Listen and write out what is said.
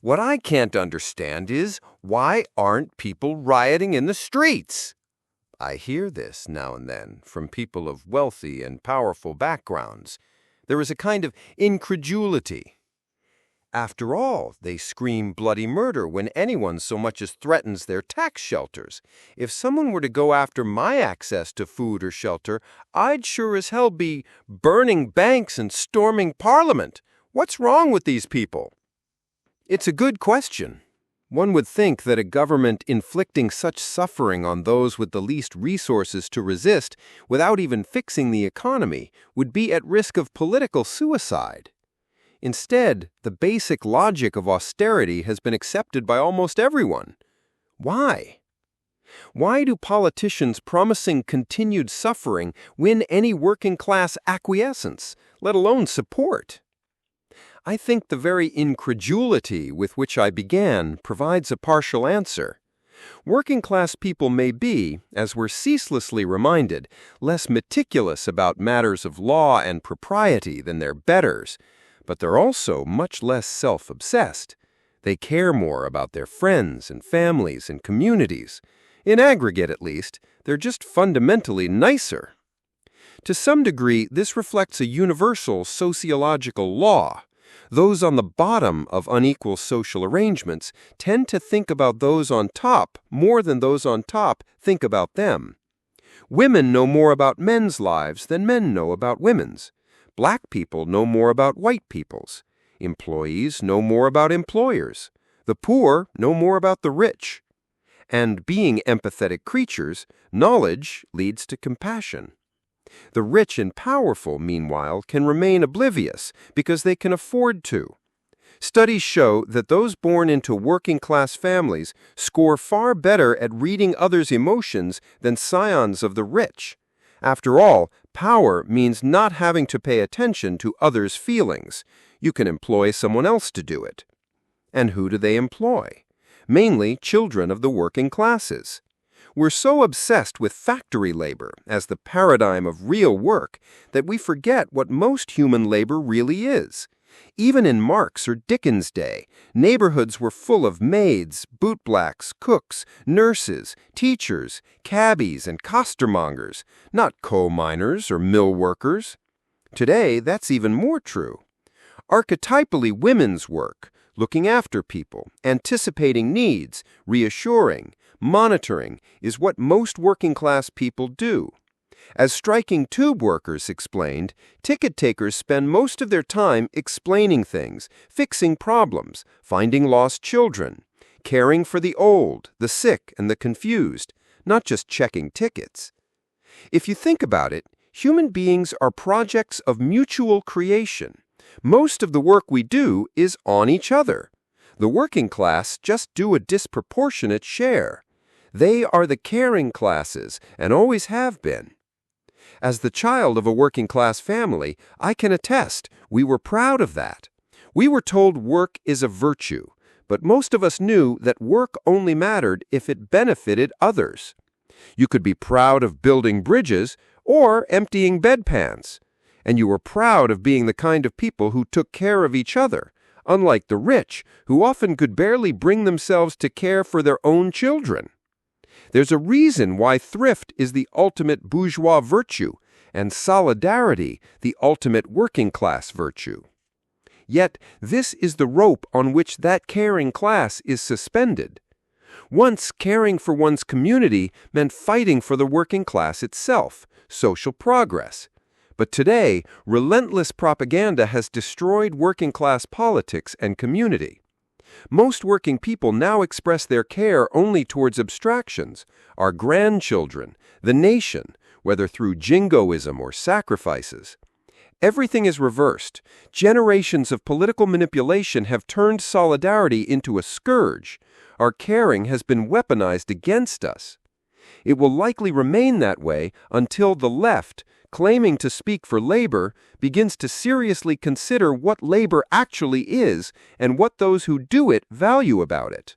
What I can't understand is, why aren't people rioting in the streets? I hear this now and then from people of wealthy and powerful backgrounds. There is a kind of incredulity. After all, they scream bloody murder when anyone so much as threatens their tax shelters. If someone were to go after my access to food or shelter, I'd sure as hell be burning banks and storming Parliament. What's wrong with these people? It's a good question. One would think that a government inflicting such suffering on those with the least resources to resist without even fixing the economy would be at risk of political suicide. Instead, the basic logic of austerity has been accepted by almost everyone. Why? Why do politicians promising continued suffering win any working-class acquiescence, let alone support? I think the very incredulity with which I began provides a partial answer. Working-class people may be, as we're ceaselessly reminded, less meticulous about matters of law and propriety than their betters, but they're also much less self-obsessed. They care more about their friends and families and communities. In aggregate, at least, they're just fundamentally nicer. To some degree, this reflects a universal sociological law. Those on the bottom of unequal social arrangements tend to think about those on top more than those on top think about them. Women know more about men's lives than men know about women's. Black people know more about white people's. Employees know more about employers. The poor know more about the rich. And being empathetic creatures, knowledge leads to compassion. The rich and powerful, meanwhile, can remain oblivious because they can afford to. Studies show that those born into working-class families score far better at reading others' emotions than scions of the rich. After all, power means not having to pay attention to others' feelings. You can employ someone else to do it. And who do they employ? Mainly children of the working classes. We're so obsessed with factory labor as the paradigm of real work that we forget what most human labor really is. Even in Marx or Dickens' day, neighborhoods were full of maids, bootblacks, cooks, nurses, teachers, cabbies, and costermongers, not coal miners or mill workers. Today, that's even more true. Archetypally women's work, looking after people, anticipating needs, reassuring, monitoring, is what most working-class people do. As striking tube workers explained, ticket takers spend most of their time explaining things, fixing problems, finding lost children, caring for the old, the sick, and the confused, not just checking tickets. If you think about it, human beings are projects of mutual creation. Most of the work we do is on each other. The working class just do a disproportionate share. They are the caring classes and always have been. As the child of a working-class family, I can attest we were proud of that. We were told work is a virtue, but most of us knew that work only mattered if it benefited others. You could be proud of building bridges or emptying bedpans, and you were proud of being the kind of people who took care of each other, unlike the rich, who often could barely bring themselves to care for their own children. There's a reason why thrift is the ultimate bourgeois virtue and solidarity the ultimate working-class virtue. Yet this is the rope on which that caring class is suspended. Once caring for one's community meant fighting for the working class itself, social progress. But today, relentless propaganda has destroyed working-class politics and community. Most working people now express their care only towards abstractions, our grandchildren, the nation, whether through jingoism or sacrifices. Everything is reversed. Generations of political manipulation have turned solidarity into a scourge. Our caring has been weaponized against us. It will likely remain that way until the left, claiming to speak for labor, begins to seriously consider what labor actually is and what those who do it value about it.